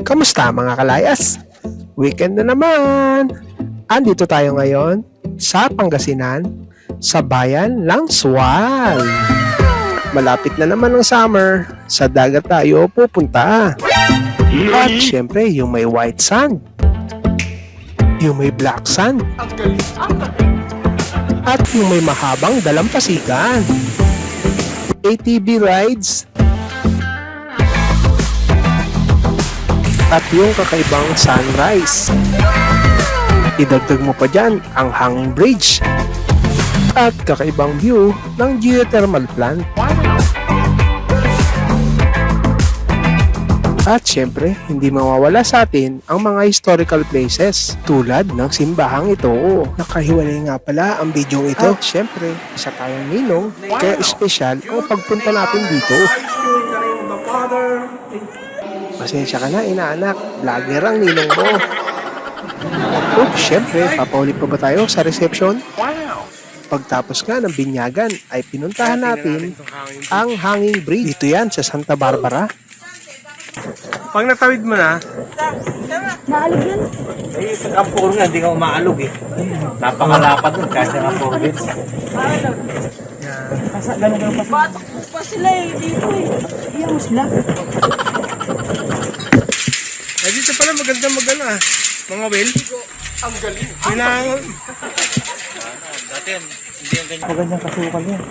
Kamusta mga kalayas? Weekend na naman! Andito tayo ngayon sa Pangasinan, sa bayan ng Sual. Malapit na naman ang summer, sa dagat tayo pupunta. At syempre yung may white sand, yung may black sand, at yung may mahabang dalampasigan. ATV rides, at yung kakaibang sunrise. Idagdag mo pa dyan ang hanging bridge at kakaibang view ng geothermal plant. At syempre, hindi mawawala sa atin ang mga historical places tulad ng simbahang ito. Nakahiwalay nga pala ang video ito. At syempre, isa tayong ninong, kaya espesyal ang pagpunta natin dito. Pasensya ka na, inaanak. Vlogger ang ninong mo. Oops, syempre, papaulit pa ba tayo sa reception? Pagtapos nga ng binyagan, ay pinuntahan natin ang hanging bridge. Dito yan sa Santa Barbara. Pag natawid mo na, Naalog yan. Eh, pag ampuro nga, hindi ka umaalog eh. Napakalapad nun, kasi ang ampuro dito. Batok pa sila eh. Dito eh. Iyan mo sila. ay dito pala maganda magana ah. Mga well. Ang galing. Kailangan. Dati, hindi yung ganyan. Magandang kasukan yan.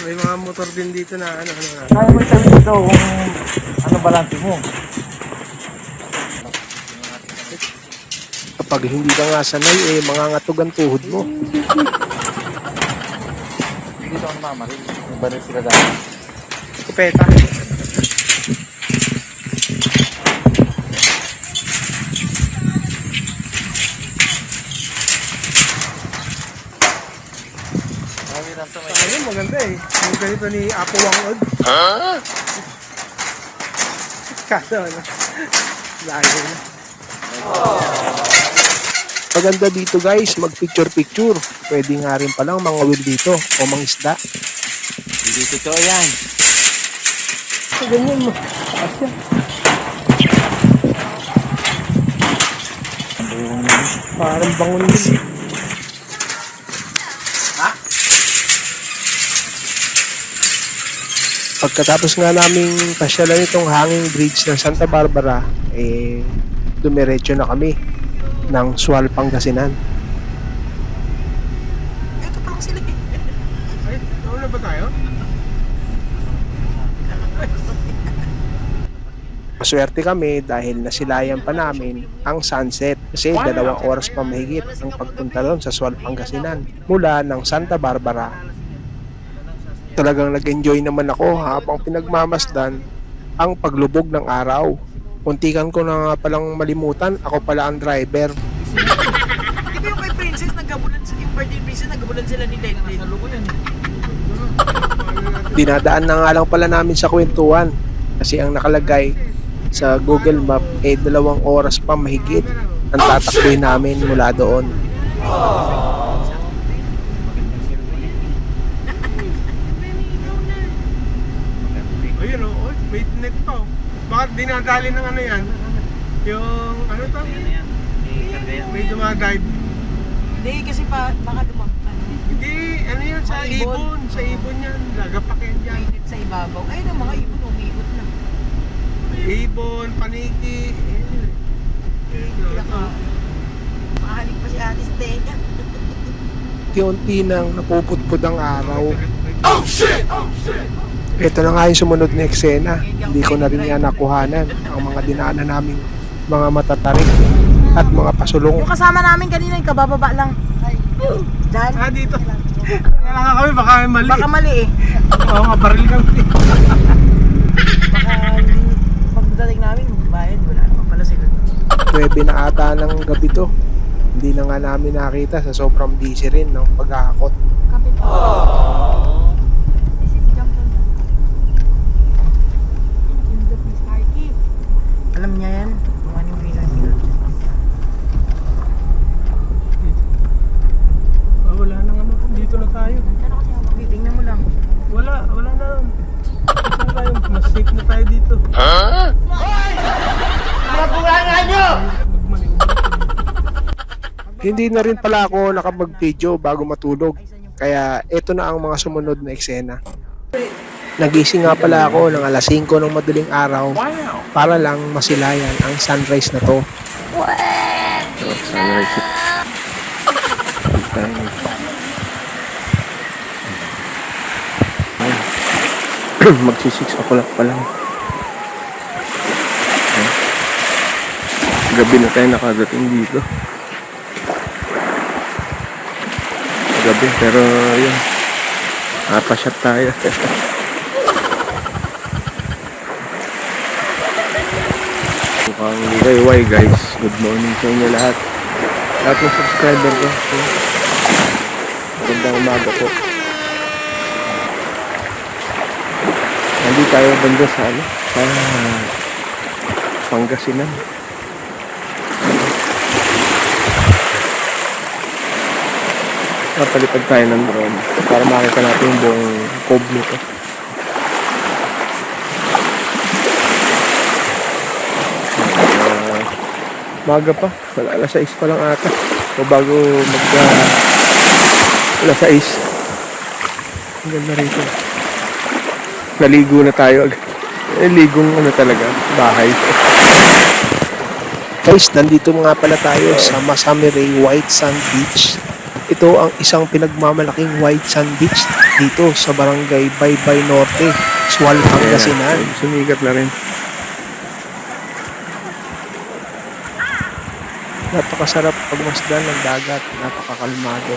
May mga motor din dito na ano. Kaya mo itawid dito kung ano balanse mo. Kapag hindi ka nga sanay, mangangatog ang tuhod mo. Hindi dito ako namamaril. May baril sila dati. Kupeta. Ayun, maganda eh. Yung ganito ni Apo Wangod. Kaso ano. Lago na. Maganda dito guys, mag-picture-picture. Pwede nga rin palang mga will dito o mga isda. Hindi totoo yan. Ganyan mo. Parang bangon din. Pagkatapos nga naming pasyalan itong hanging bridge ng Santa Barbara, dumiretso na kami ng Sual, Pangasinan. Ito pa lang sila eh. Ay, nauna ba tayo? Maswerte kami dahil nasilayan pa namin ang sunset kasi 2 oras pa mahigit ang pagpunta doon sa Sual, Pangasinan mula ng Santa Barbara. Talagang nag-enjoy naman ako habang pinagmamasdan ang paglubog ng araw. Untikan ko na nga palang malimutan, ako pala ang driver. Di ba yung kay Princess nagkabulan sa yung birthday Princess nagkabulan sila ni Lenny? Nalo ko yan eh. Dinadaan na nga lang pala namin sa kwentuhan kasi ang nakalagay sa Google Map 2 oras pa mahigit ang tatakboy namin mula doon. Ayun o, may net to. Bakit dinadali ng ano yan? Yung ano to? May dumadive. Hindi kasi baka lumang ano. Hindi, ano yan? Sa Mga ibon. ibon. Sa ibon yan. Lagapak yan dyan. Mainit sa ibabaw. Ayun ang mga ibon umiikot na. Ibon, paniki. Mahaling pa si Ate Stella. Unti-unti nang napuputpud ang araw. Ito na nga yung sumunod na eksena. Hindi ko na rin yan nakuhanan ang mga dinaanan naming mga matatarik at mga pasulong. Yung kasama namin kanina yung kabababa lang. Diyan. Ah, dito. Kaya nga kami, baka mali. Baka mali eh. Oo, mabaril kami. Baka pagdating namin, bayad. Wala naman pala sila. 9 na ata ng gabi to. Hindi na nga namin nakita sa sobrang busy rin ng pag-aakot. Kapit. This is jump on. Yung the Miss Parky. Alam niya yan. Kung anong ginagawa. Wala nang ano. Dito na tayo. Titingnan mo lang. Wala na. Dito na tayo. Mas safe na tayo dito. Hindi na rin pala ako nakapag-video bago matulog. Kaya ito na ang mga sumunod na eksena. Nagising nga pala ako ng alas 5 ng madaling araw para lang masilayan ang sunrise na to. Sunrise. Magsi-6 o'clock pa lang. Gabi na tayo nakadating dito. Gabi, pero yun. Napashot tayo. Mukhang liwayway guys. Good morning sa inyo lahat. Lahat ng subscriber ko. Magandang umaga po. Nandito tayo banda sa ano? Sa Pangasinan. Napalipad tayo ng drone para makita natin yung buong cove nito. Maga pa, wala, alas 6 pa lang ata o bago alas 6. Ang ganda rito, naligo na tayo agad. Ligong ano talaga, bahay. Guys, nandito nga pala tayo sa Masamirey White Sand Beach. Ito ang isang pinagmamalaking white sand beach dito sa barangay Baybay Norte, Sual, Pangasinan. Sumigat na rin. Napakasarap pagmasdan ng dagat, napakakalmado.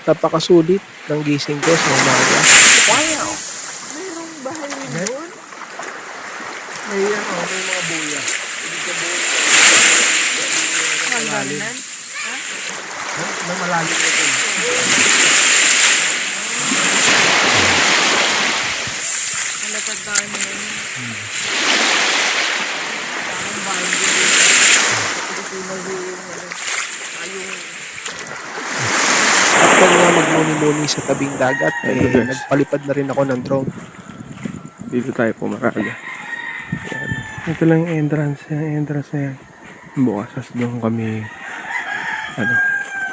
Napakasulit ng gising ko sa umaga. Wow! Mayroong bahay rin doon? May mga buya. Hangganan? May malalim ito. Malapad tayo mo yun. Parang bahay din. Pilipinas yung ayong After nga magmuni-muni sa tabing dagat, nagpalipad na rin ako ng drone. Dito tayo pumaraga. Yan. Ito lang yung entrance. Yung entrance na yan. Bukas doon kami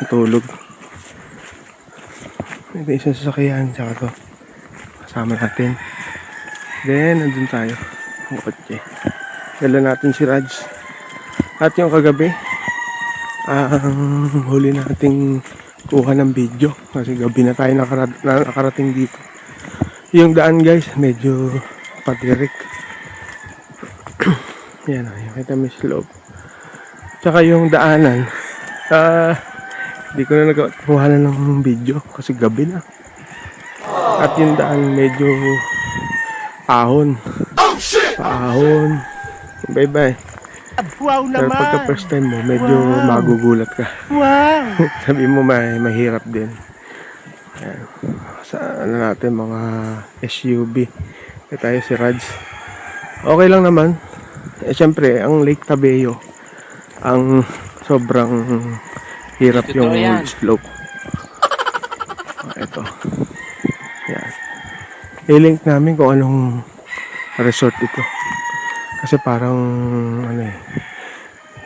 tulog. Ito isang sasakyan. Tsaka to. Kasama natin. Then, nandun tayo. Ang kotse. Dala natin si Raj. At yung kagabi, ang huli nating kuha ng video. Kasi gabi na tayo nakarating dito. Yung daan guys, medyo patirik. Yan o, yung kita may slope. Tsaka yung daanan, hindi ko na nagawa na ng video kasi gabi na. At yung daan medyo ahon. Paahon. Bye-bye. wow Pero pagka first time mo, medyo magugulat ka. Wow! Sabi mo mahirap din. Ayan. Sa ano natin, mga SUV. Kaya tayo si Raj. Okay lang naman. Siyempre, ang Lake Tabeo, ang sobrang hirap yung slope. Ito. Yan. I-link namin kung anong resort ito. Kasi parang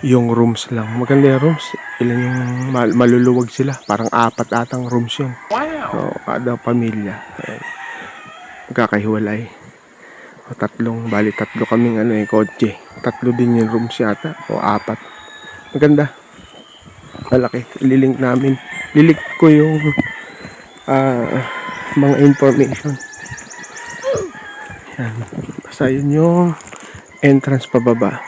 yung rooms lang. Maganda yung rooms. Ilan yung maluluwag sila. Parang 4 atang rooms yun. Wow! So, kada pamilya. Magkakahiwalay. O 3, bali 3 kaming kotse. 3 din yung rooms yata. O 4. Maganda. Malaki. Ililink namin. Lilink ko yung mga information. Yan. Basta yun yung entrance pababa.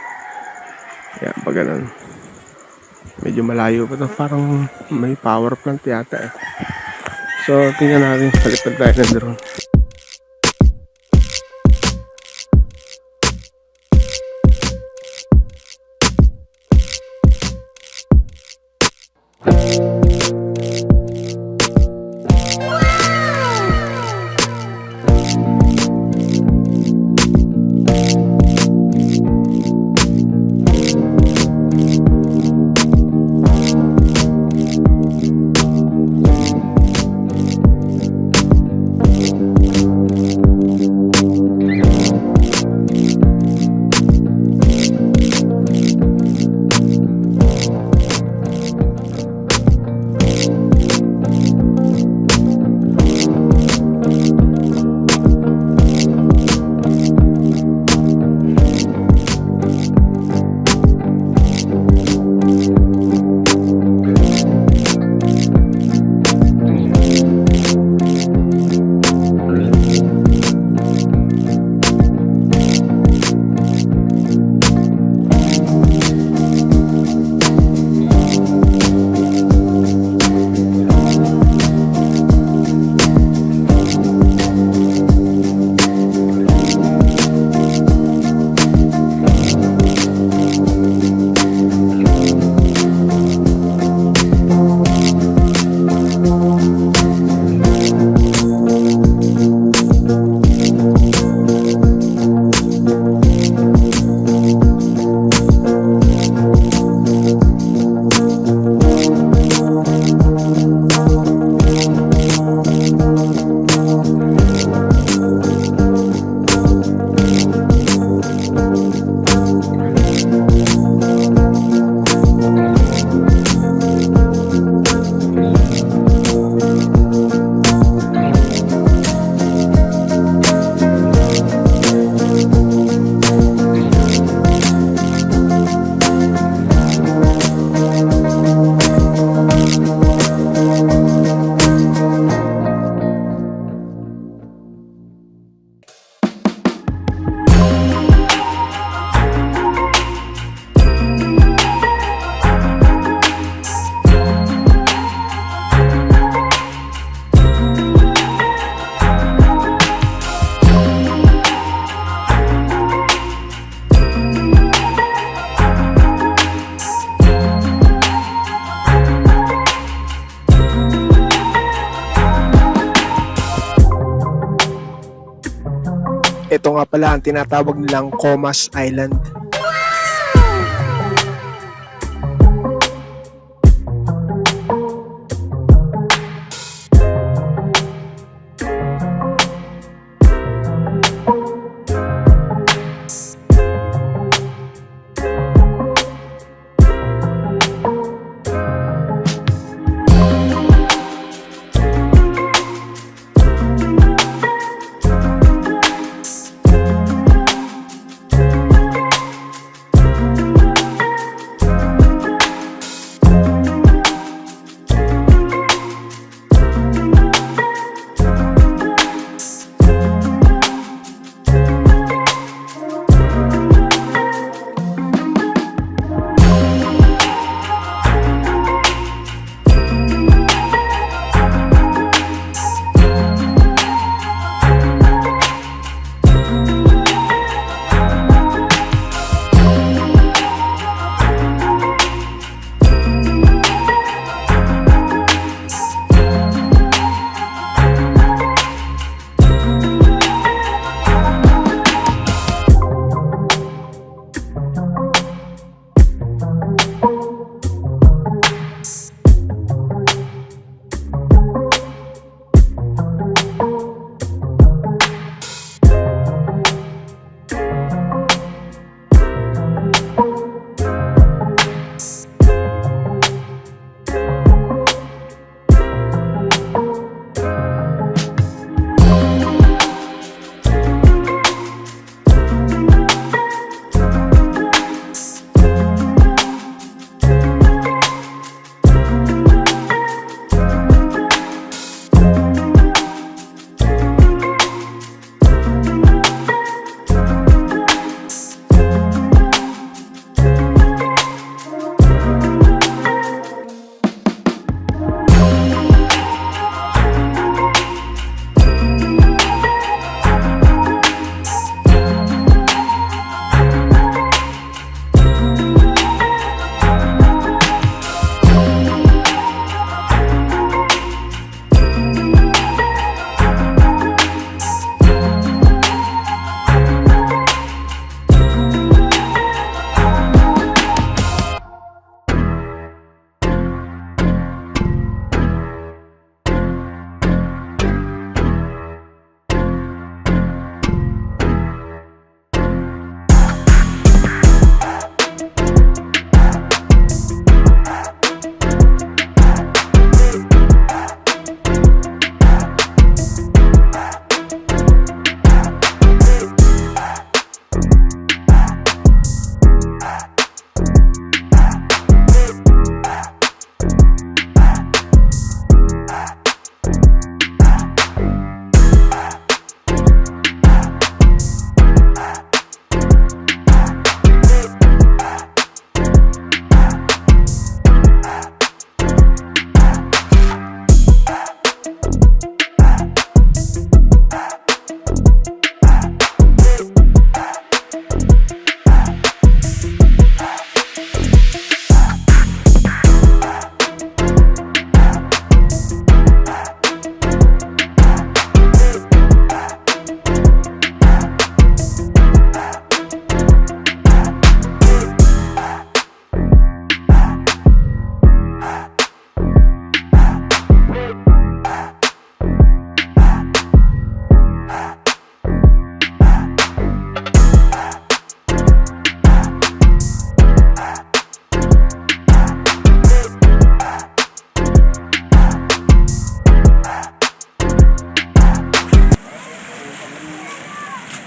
Yan, pag ganun. Medyo malayo pa to. Parang may power plant yata eh. So, tingnan natin. Palipad tayo ng drone. Ito nga pala ang tinatawag nilang Comas Island.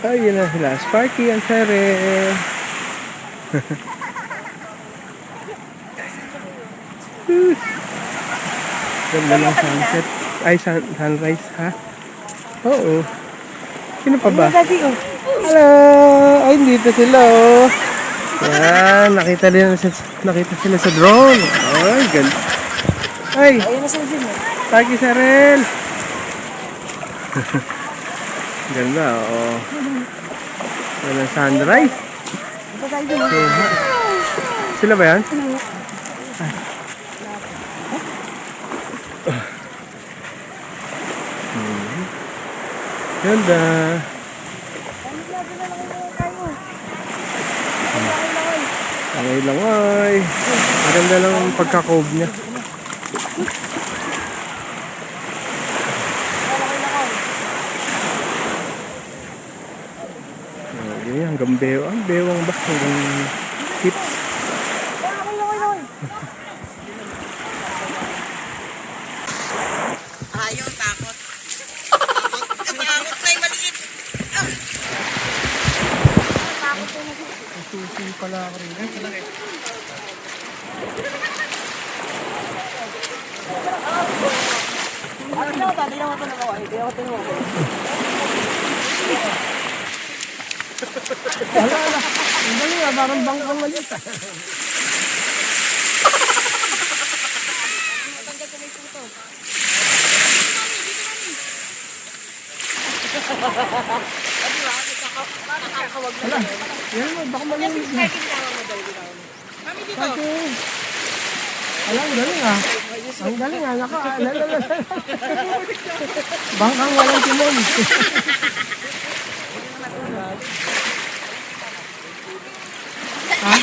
Ay, yun na sila. Sparky and Seren. Ganda ng sunset. Ay, sunrise, ha? Oo. Sino pa ba? Hello! Ay, dito sila, oh. Yan, nakita sila sa drone. Ay, ganda. Ay! Sparky, Seren. Ganda, oo. Ganda sunrise. Sila ba yan? Ay. Ganda. Langay-langay. Maganda lang ang pagka-cove niya. Okay, hanggang bewang. Bewang ba? Hanggang tips. Ayaw, takot. Takot na yung maliit. Susi pala ako rin. Ang galing nga, parang bangkang maliit. Yan mo, baka maliit. Kami dito. Alam, galing ah. Ang galing ah. Bangkang walang timon. Ha?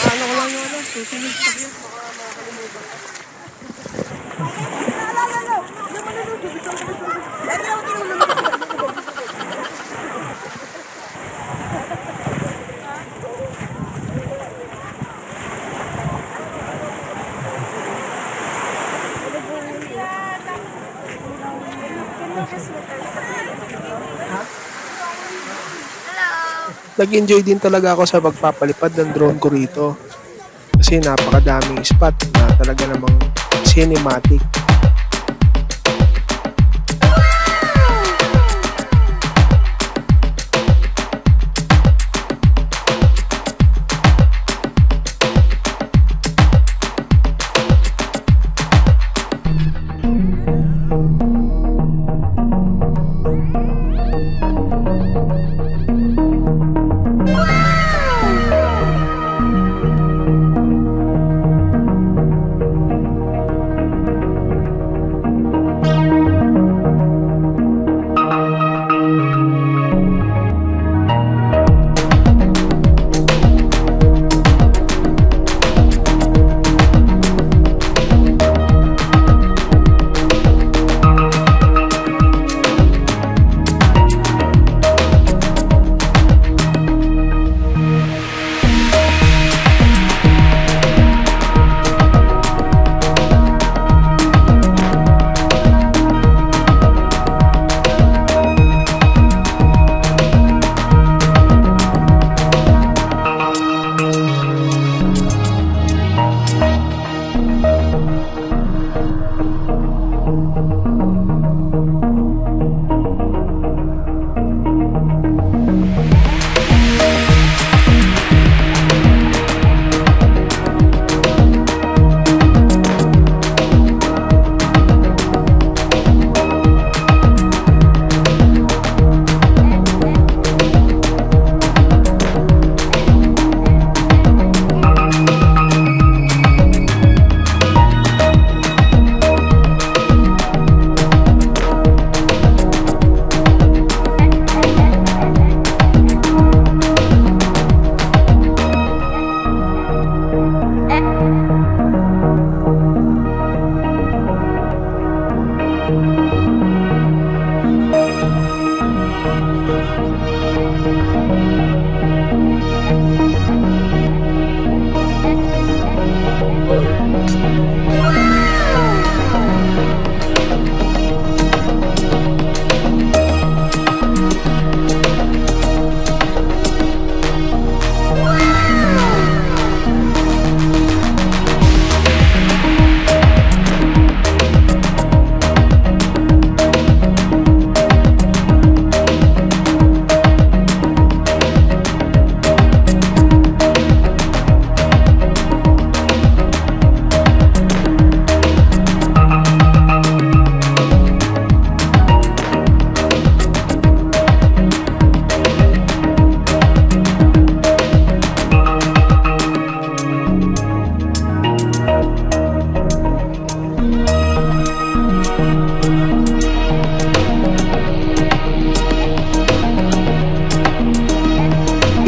Ano ko lang yun? Susunod sa kanya. Nag-enjoy din talaga ako sa pagpapalipad ng drone ko rito. Kasi napakadaming spot na talaga namang cinematic.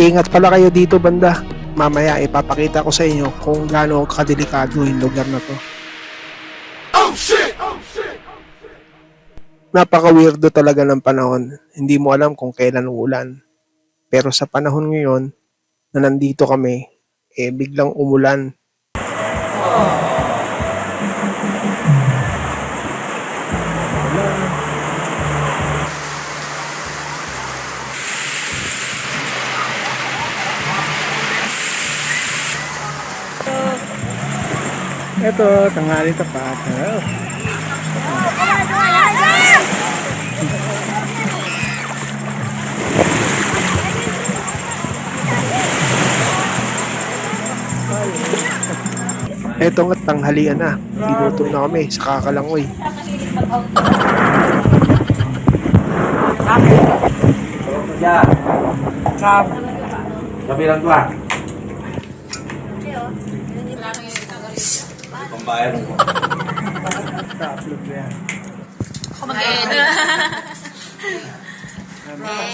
Mag-ingat pala kayo dito banda. Mamaya ipapakita ko sa inyo kung gaano kadelikado yung lugar na to. Napaka-weirdo talaga ng panahon. Hindi mo alam kung kailan uulan. Pero sa panahon ngayon na nandito kami, biglang umulan. Ito, tanghali tapat. Hello. Eto nga't tanghalian na. Ginutom na kami sa kakalangoy. Yeah. Kabilang dua. Pambayad mo. Sa-upload ko yan.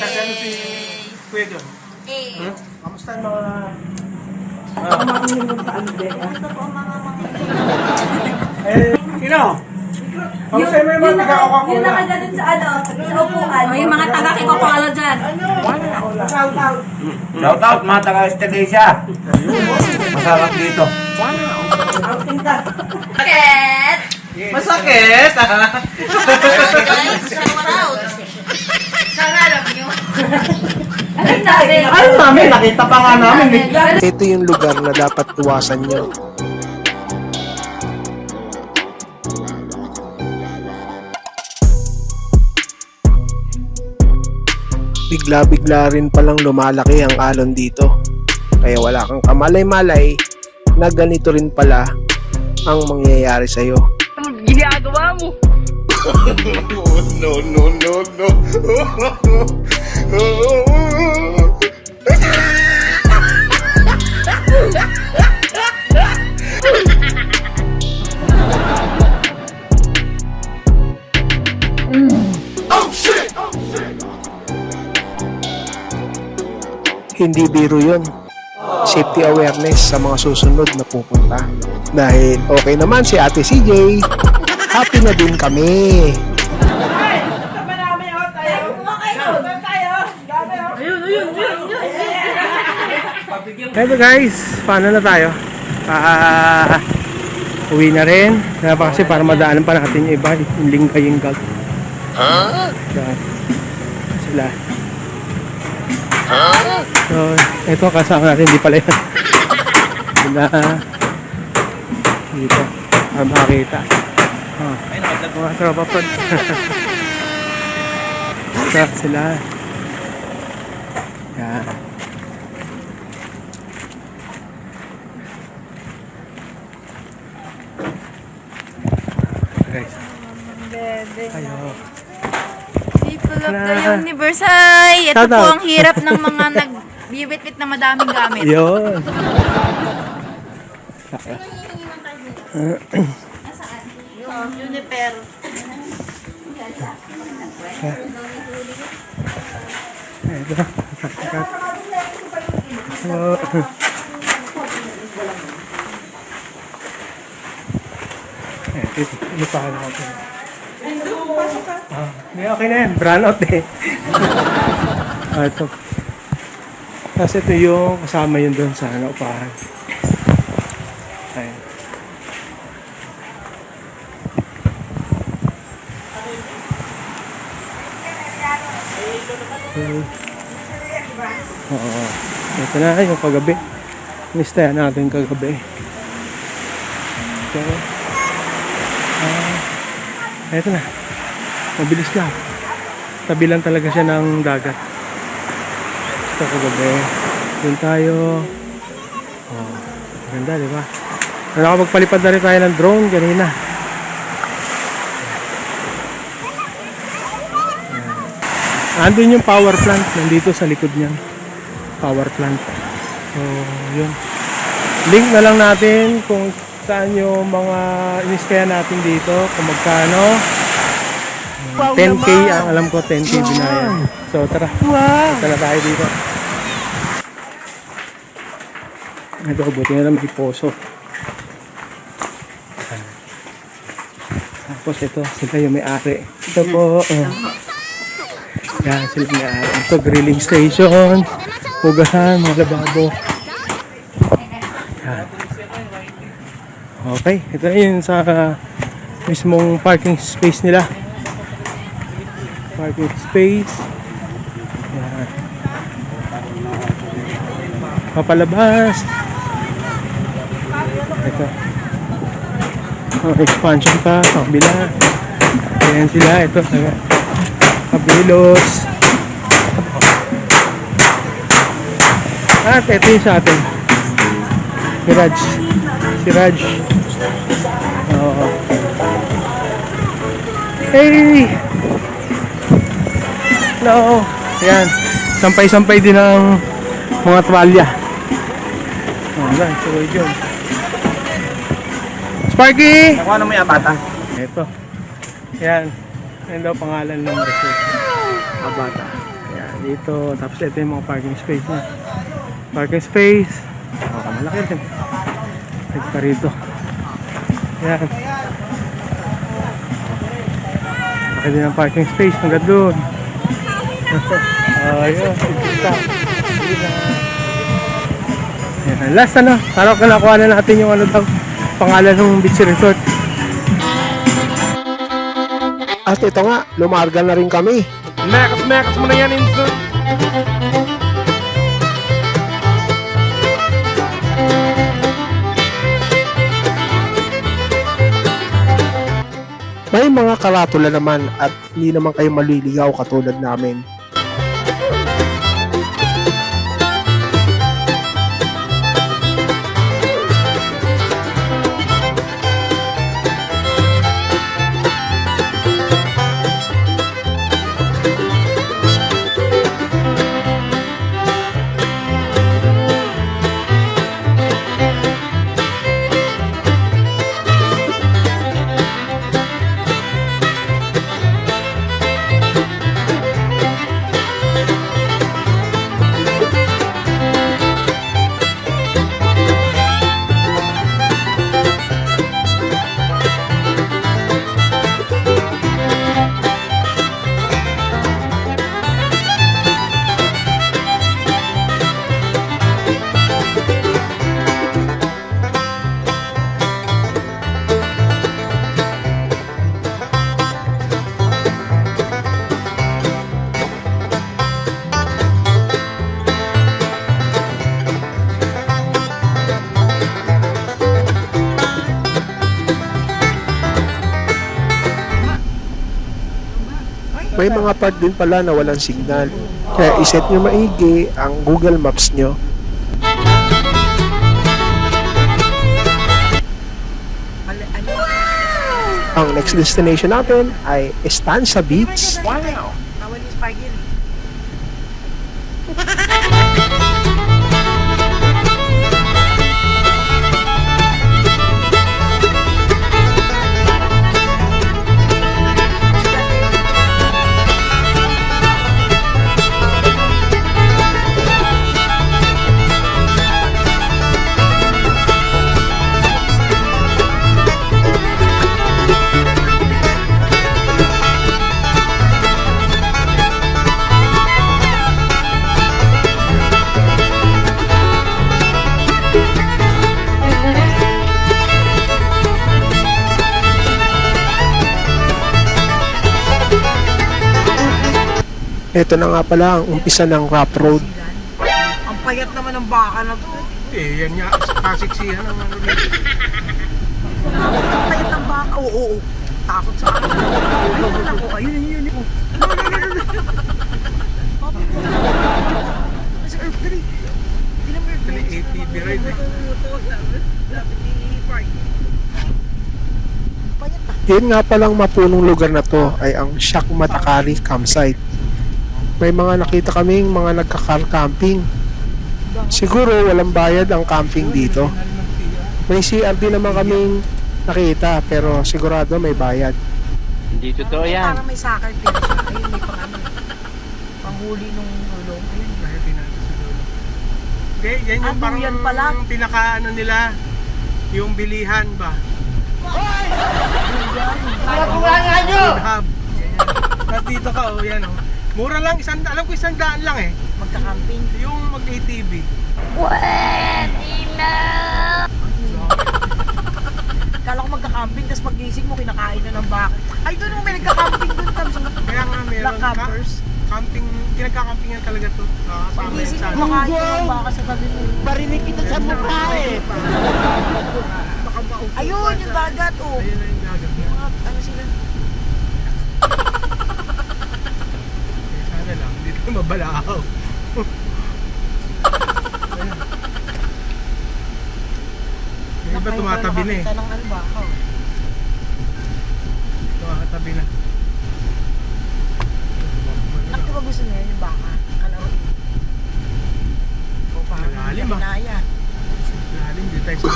Tagal si Kuya John. Kamusta ang mga... Sino? Kamusta mo yung mga taga-Coca-Cola? Yung nakaganon sa ano, sa upuan. Yung mga taga-Coca-Cola dyan. Shout out mga taga-Estedesia. Masarap dito. Bakit? Masakit! Sana alam nyo. Alam namin. Ano namin? Nakita pa nga namin eh. Ito yung lugar na dapat iwasan nyo. Bigla-bigla rin palang lumalaki ang alon dito. Kaya wala kang kamalay-malay na ganito rin pala ang mangyayari sa'yo. Hindi biro yun. Safety awareness sa mga susunod na pupunta. Dahil okay naman si Ate CJ, happy na din kami. Hello guys, paano na tayo? Uwi na rin. Kaya pa kasi para madaanan pa natin yung iba, yung lingkay-ingkag. Sila. So, ito kasama natin, hindi pala yan. Na, dito, makakita. Mga tropa prod. Ito, sila. Yan. Guys. Ayo. People of the universe. Ay, ito Shout po out. ang hirap ng mga nagbibit-bit na madaming gamit. Yun. Juniper. Ito. So, ito pa natin. Hindi, okay na yan. Brand out eh. Ito. Tapos ito yung kasama yun doon sa upahan. Ayan. Oo. Ito na yung kagabi. Mistayan natin kagabi. So, ito na. Mabilis lang. Tabi lang talaga siya ng dagat. Ito kagabi. Doon tayo. Oh, ganda, di ba? Nakapagpalipad na rin tayo ng drone kanina. Andun yung power plant. Nandito sa likod niyan. Power plant. So, yun. Link na lang natin kung saan yung mga iniskaya natin dito. Kung magkano. 10K ang alam ko. 10K binayan. So, tara. Tara tayo dito. Ito, buti na lang may poso. Tapos ito, sila yung may-ari. Ito po. Yan, sila yung may-ari. Ito, grilling station. Hugahan, mga lababo. Yan. Okay, ito na yun sa mismong parking space nila. Parking space. Yan. Papalabas. Ito. Oh, expansion pa, kabila. Ayan sila, ito. Kabilos. At ito yung sa atin. Si Raj. Si Raj. Oo. Hey! Hello! Ayan. Sampay-sampay din ang mga tuwalya. Ayan, suway yun. Sparky! Nakuha na mo yung bata. Ito. Ayan. Ayan daw pangalan ng resort. Bata. Ayan, dito. Tapos ito yung mga parking space na. Parking space. Malaki rin. Ito pa rito. Ayan. Malaki din ang parking space. Hanggang doon. Ayun. Ayan. Last ano. Parang nakuha na natin yung ano daw. Pangalan ng beach resort. At ito nga, lumarga na rin kami. Mekas mo na yan, Inso. May mga karatula naman at hindi naman kayo maliligaw katulad namin. May mga part din pala na walang signal. Kaya iset nyo maigi ang Google Maps nyo. Ang next destination natin ay Estancia Beach. Tawal yung Sparky yun. Ito na nga pala ang umpisa ng rough road. Ang payat naman ng baka na to. Eh, yan nga. Kasiksihan ang ano dito. Ang payat ng baka. Oo. Takot sa akin. Ayun ako. Ayun. Mas Earth, dali. Hindi naman Earth. Dali, ATV ride eh. Lapit ni Sparky. Payat na. Yun nga palang mapunong lugar na to ay ang Shack Matakari campsite. May mga nakita kaming mga nagka-car camping. Siguro walang bayad ang camping dito. May CR din naman kaming nakita pero sigurado may bayad. Hindi totoo yan. Parang may soccer pitch. Ayun, may pang ano. Panghuli nung ulong. Ayun. Lahatin natin sa dulo. Hindi, yan yung Ah, parang duyan pala. pinaka ano nila, yung bilihan ba? Hub. At dito ka, oh, yan oh. Mura lang, alam ko 100 lang eh. Magka-camping. Yung mag-ATV. Kala ko magka-camping, tapos pag-gising mo, kinakain na ng baka. Ay, doon mo may nagka-camping doon kami. Kaya nga meron Black campers. camping, kinagka-campingan talaga to. Kasama yan Pag-gising sa mo, makain na ng baka sa tabi mo. Parinig kita sa mukha eh. Ayun, yung dagat, oh. Ayun na yung dagat niya. Mga, ano sila? Sana lang, dito mabalahaw. Yung iba tumatabi na eh. Nakakita ng ano, baka, oh. Tumatabi na. Anak, di ba gusto niya yung baka? Kalaro. O, parang Malalim, ah. hinaya. Lalim, di tayo sa...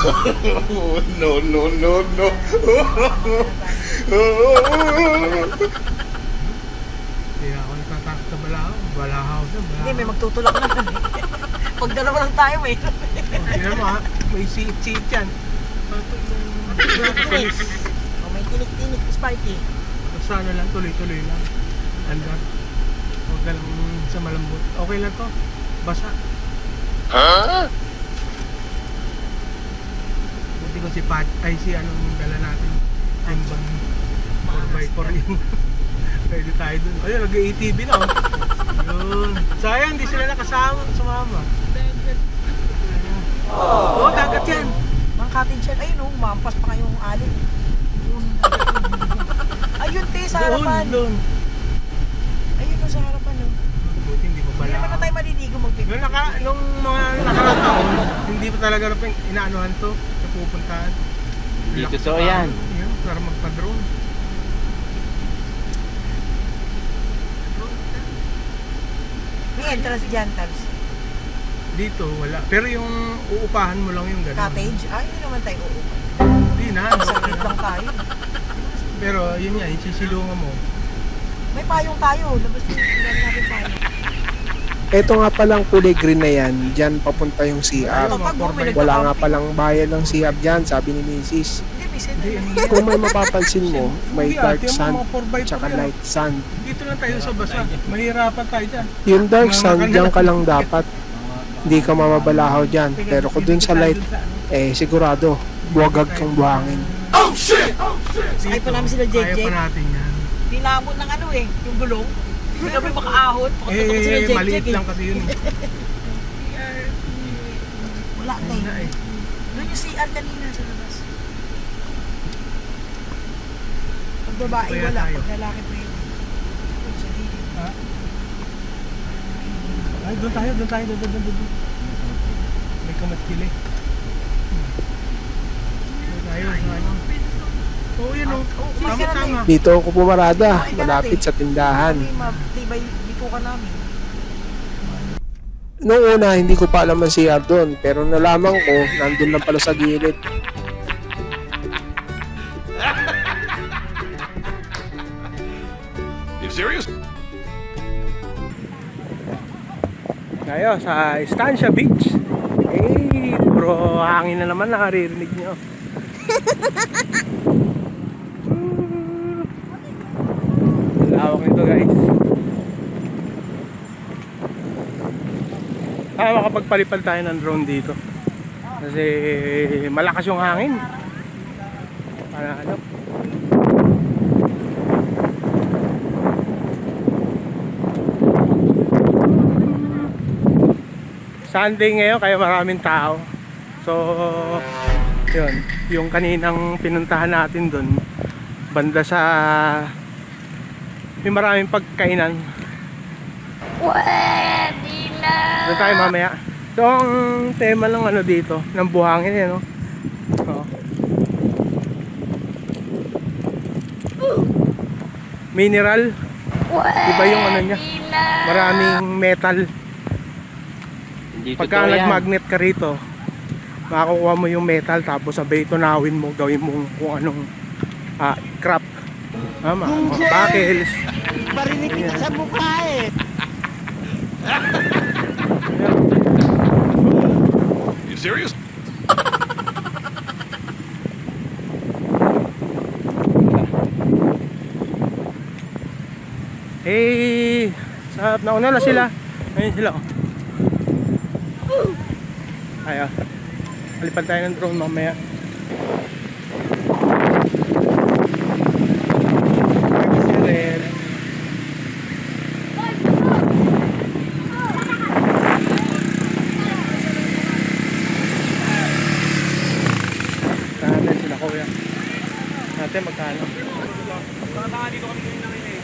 Hindi ako natatakot sa balahaw. Balahaw na, Hindi, balahaw. may magtutulak na kami. Pag dalawa lang tayo, may. Tingnan mo ha, may siit-siit yan. Polis. O, may tinik-tinik, Sparky. Basta ano lang, tuloy-tuloy lang. Andar. Huwag ka lang sa malambot. Okay lang to. Basa. Buti ko si Pat, ay si anong dala natin. Yung bang 4x4 yung pwede tayo dun. Ayun, nag-ATV na oh. Yun. Sayang, hindi sila nakasama, sumama. Oo, dagat yan. Mga cottage yan. Ayun, oh, mampas pa kayong alin. Yun, ayun, te, sa harapan. Doon. Ayun, oh, sa harapan, oh. Buti hindi mo Hindi pala. naman na tayo maliligo magpipig. Nung mga nakaraang taon, hindi pa talaga na inaanuhan to, napupuntahan. Hindi Relax totoo pa, yan. Yun, para magpa-drone. May entrance dyan, Tabs. Dito, wala. Pero yung uupahan mo lang yung gano'n. Cottage? Ay, hindi naman tayo uupa. Hindi na. Saglit lang tayo. Pero yun yan, isisilungan mo. May payong tayo. Labas mo yung natin payong. Ito nga palang kulay green na yan, dyan papunta yung CR. Ito, pag may Wala nga nagka-camping. palang bayan ng CR dyan, sabi ni Mrs. Hindi, may set. Kung may mapapansin mo, may Hindi, dark ate, yung sand mga 4x4 tsaka yan. light sand. Dito lang tayo sa basa. Mahirapan tayo dyan. Yung dark Mga sand, kanila. dyan ka lang dapat. Hindi ka mamabalahaw dyan. Pero kung dun sa light, sigurado, buwagag kang buhangin. Sakay pa namin sila, Kaya JJ. pa natin yan. Nilamon ng ano eh, yung gulong. Hindi kami makaahon. Pagkatutok sila, JJ. Maliit lang kasi yun eh. Wala tayo. Wala eh. Doon yung CR kanina sa labas. Pag babae, Kaya wala. tayo. Pag lalaki, pwede. Doon sa gilid. Ha? Ay, doon tayo. May kamatkili. Doon tayo. Oo, yun o. Tama. Dito ako pumarada, malapit sa tindahan. Kami, matibay dito ka namin. Noong una, hindi ko pa alam ang CR doon, pero nalaman ko, nandun lang pala sa gilid. You serious? Tayo sa Estancia Beach. Puro hangin na naman nakaririnig nyo. Lawak nito guys. Makapagpalipad tayo ng drone dito. Kasi malakas yung hangin. Para ano? Sunday ngayon kaya maraming tao. So, yun, yung kaninang pinuntahan natin doon, banda sa may maraming pagkainan. Doon tayo mamaya. So, ang tema lang ano dito, ng buhangin eh, no? Oh. Mineral. Iba yung ano niya. Maraming metal. Hindi Pagka totoo yan. nag-magnet ka rito, makakuha mo yung metal tapos sabay tunawin mo, gawin mo kung anong craft. Mga buckles. Parinig kita sa mukha eh. serious? Hey! Nauna na sila. Ayun sila. Ayaw. Palipad tayo ng drone mamaya. Natin sila kuya. Natin magkano. Dito kami kanina rin eh.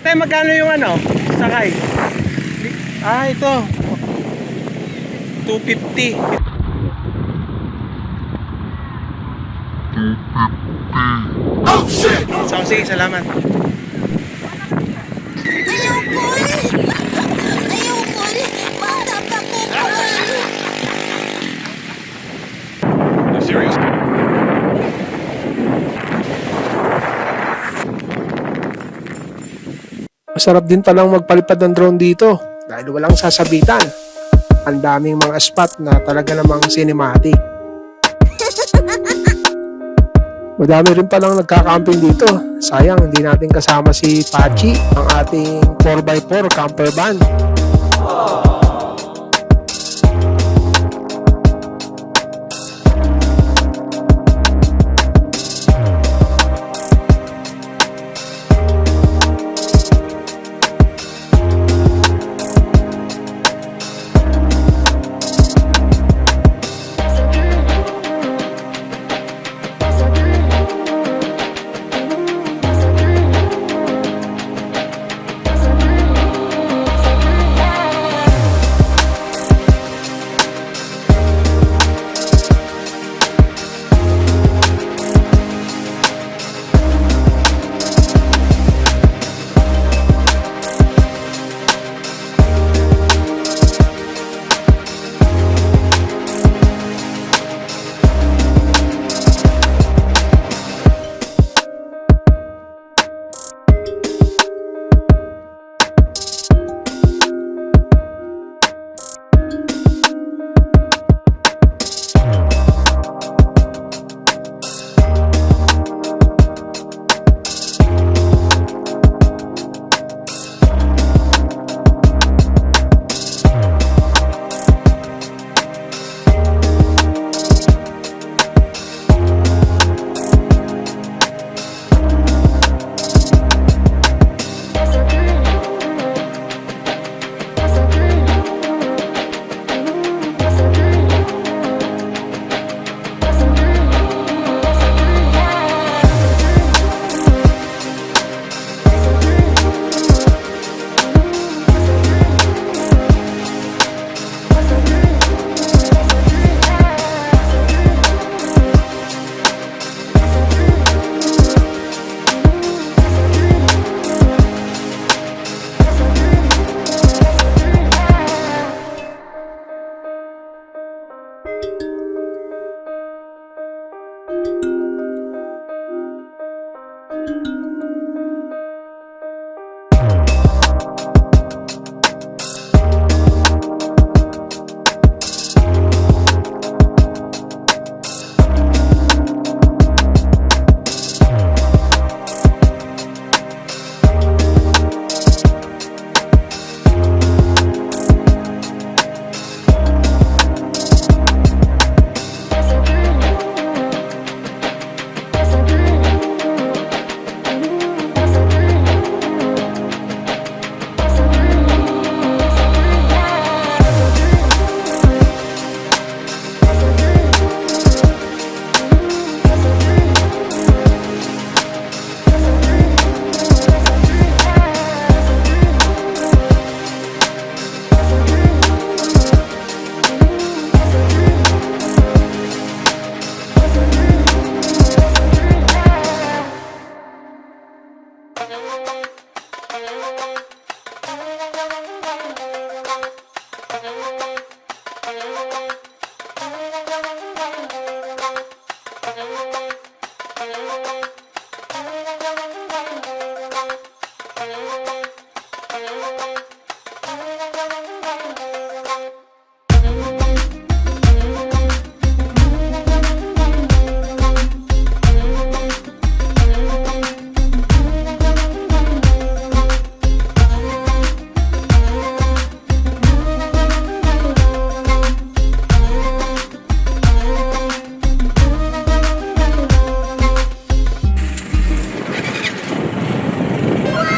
Tay, magkano yung ano? Sakay? Ito. 250. Oh shit! So, sige, salamat. You serious? Masarap din palang magpalipad ng drone dito dahil walang sasabitan. Ang daming mga spot na talaga namang cinematic. Madami rin palang nagkakamping dito. Sayang, hindi natin kasama si Pachi, ang ating 4x4 camper van.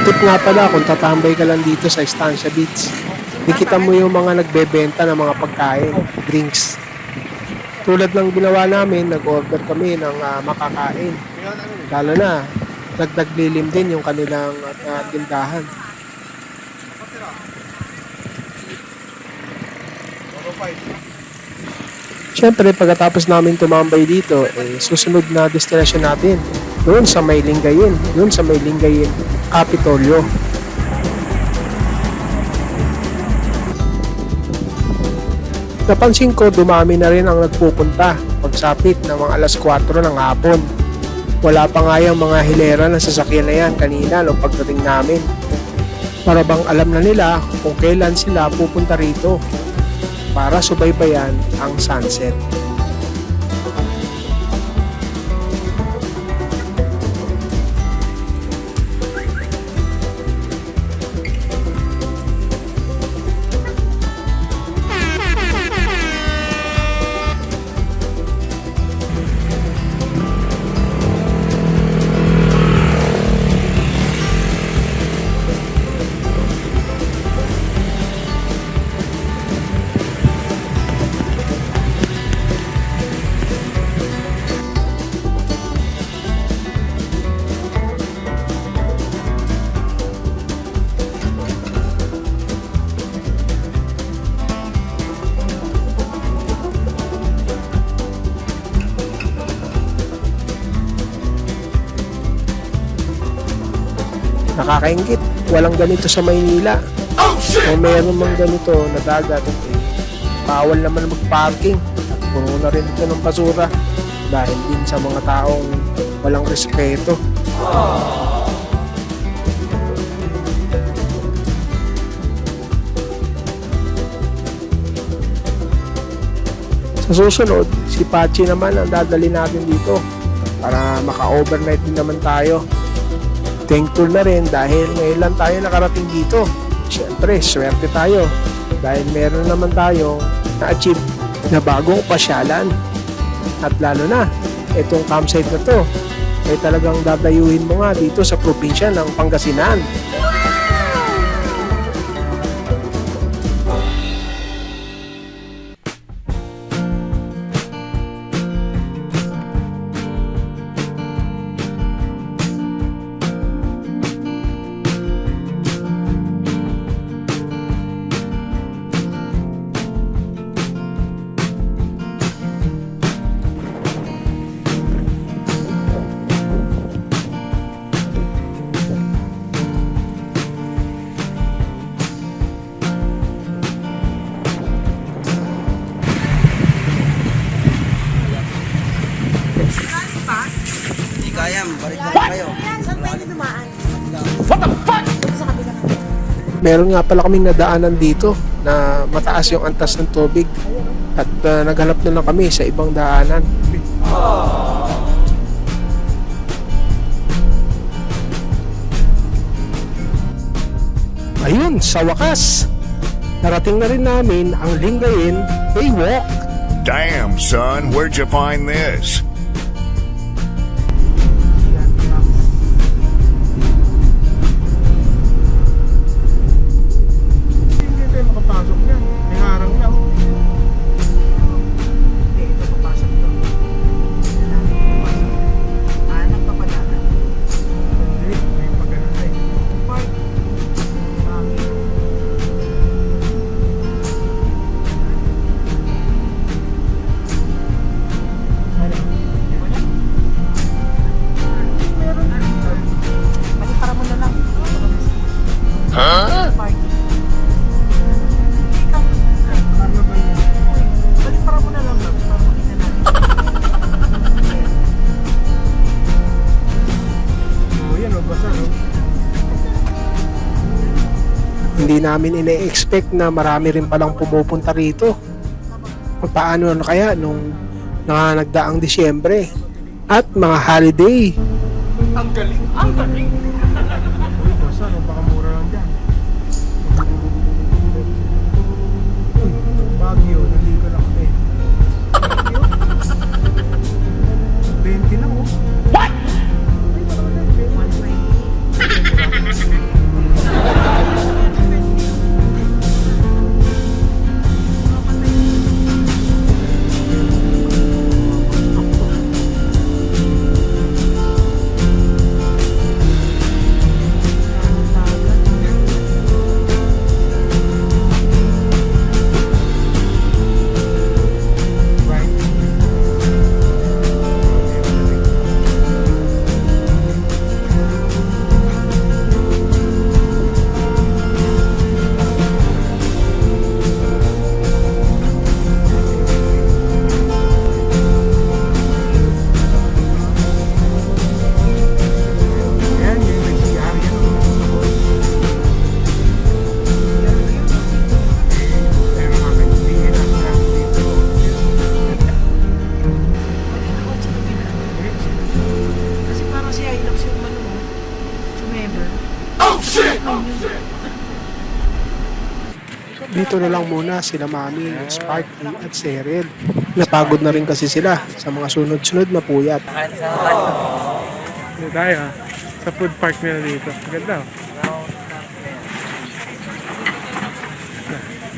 Tip nga pala kung tatambay ka lang dito sa Estancia Beach, nakita mo yung mga nagbebenta ng mga pagkain, drinks. Tulad ng ginawa namin, nag-order kami ng makakain. Lalo na, dagdag lilim din yung kanilang tindahan. Siyempre, pagkatapos namin tumambay dito, susunod na destination natin, doon sa may Lingayen, Kapitolyo. Napansin ko, dumami na rin ang nagpupunta pagsapit ng mga alas 4 ng hapon. Wala pa nga yung mga hilera ng sasakyan na yan kanina nung pagdating namin. Para bang alam na nila kung kailan sila pupunta rito para subaybayan ang sunset. Nakakaingit, walang ganito sa Maynila. Kung mayroon mang ganito na dagat, bawal naman mag-parking at puno na rin ito ng basura dahil din sa mga taong walang respeto. Sa susunod, si Pachi naman ang dadali natin dito para maka-overnight din naman tayo. Thankful na rin dahil ngayon lang tayo nakarating dito. Siyempre, swerte tayo dahil meron naman tayo na-achieve na bagong pasyalan. At lalo na, itong campsite na to ay talagang dadayuhin mo nga dito sa probinsya ng Pangasinan. Meron nga pala kaming nadaanan dito na mataas yung antas ng tubig at naghanap na lang kami sa ibang daanan. Ayun, sa wakas, narating na rin namin ang Lingayen Baywalk. Damn, son, where'd you find this? Hindi namin ine-expect na marami rin palang pumupunta rito. Paano na kaya nung nagdaang Disyembre at mga holiday. Ang galing! Ang galing! Uy, boss, ano? Baka mura lang dyan. Uy, Baguio, nandito lang kami. Baguio? 20 lang, oh. What? Ay, parang 'Di Dito na lang muna sila Mami, Sparky at Cheryl. Napagod na rin kasi sila sa mga sunod-sunod na puyat. Dito tayo, ha? Sa food park nila dito. Ganda, oh.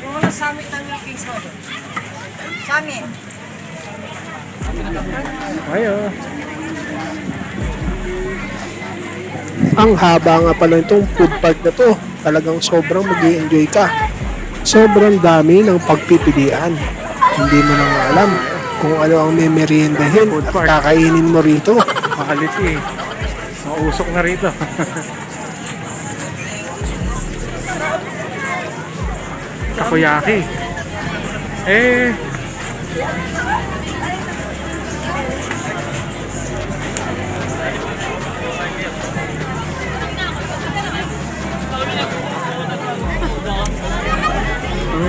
Wala summit ng Kings Modo. Summit. Ayo. Ang haba nga pala itong food park na to. Talagang sobrang mag-i-enjoy ka. Sobrang dami ng pagpipilian. Hindi mo nang alam kung ano ang memeriendahin at kakainin mo rito. Makaliti, eh. Mausok na rito. Takoyaki. Eh.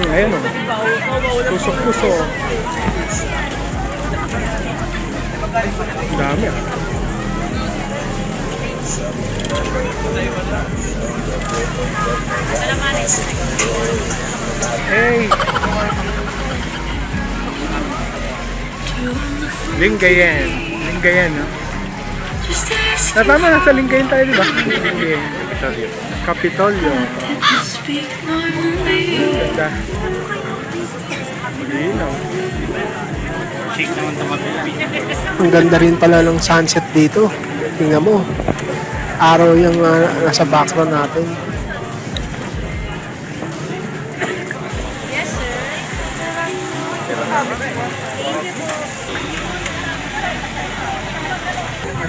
Ayan, oh. Tusok-puso. Dami, ah. Hey! Lingayen. Lingayen, no? Tama na sa Lingayen tayo, di ba? Lingayen. Kapitolyo. Ganda. Malinaw. Shake naman tumatubig. Ang ganda rin pala ng sunset dito. Tingnan mo. Araw yung nasa background natin.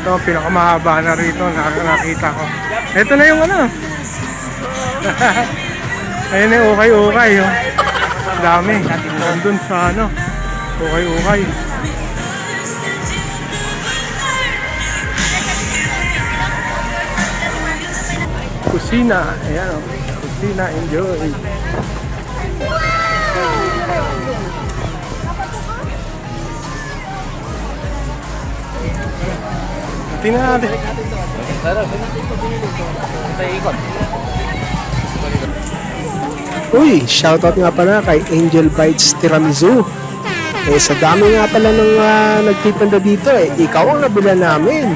Ito ang pinakamahaba na rito nakita ko. Ito na yung ano. Ayun yung ukay-ukay. Oh. Dami. Nandun sa ano. Ukay-ukay. Kusina. Ayan o. Kusina. Enjoy. Tingnan natin. Uy, shoutout nga pala kay Angel Bites Tiramisu. Eh, sa dami nga pala ng nagtitinda dito eh, ikaw ang nabila namin.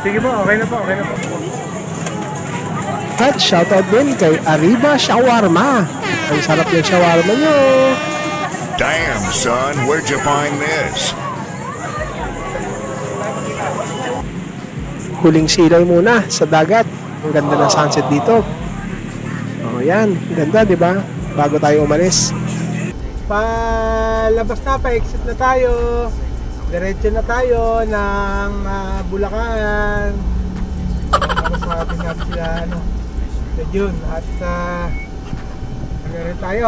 Sige po, okay na po, okay na po. At shoutout din kay Arriba Shawarma. Ang sarap ng shawarma nyo. Damn, son, where'd you find this? Huling silay muna sa dagat. Ang ganda ng sunset dito. Oh, yan. Ganda, di ba? Bago tayo umalis. Palabas na, pa-exit na tayo. Diretso na tayo ng Bulacan. Tapos natin natin sila, ano, sa June. At ano rin tayo.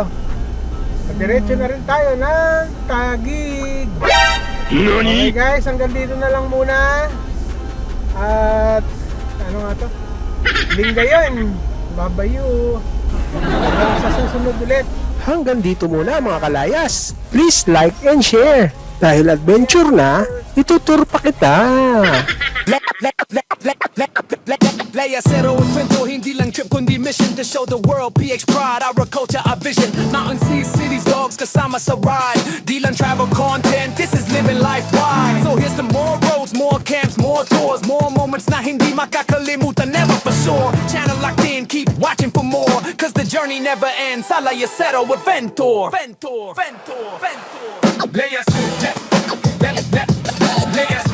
Diretso na rin tayo ng Taguig. Okay guys, hanggang dito na lang muna. At ano nga to? Lingga yun. Babayu. Hanggang sa susunod ulit. Hanggang dito muna mga kalayas. Please like and share. Dahil adventure na, itutur pa kita. Leia Zero Invento, hindi lang trip kundi mission to show the world PX pride, our culture, our vision. Mountain seas, cities, dogs, kasama sa ride. Di lang travel content, this is living life wide. So here's some more roads, more camps, more tours, more moments na hindi makakalimutan, never for sure. Channel locked in, keep watching for more, cause the journey never ends. A Leia Zero Adventure. Ventor, Ventor, Ventor. Leia Zero, Leia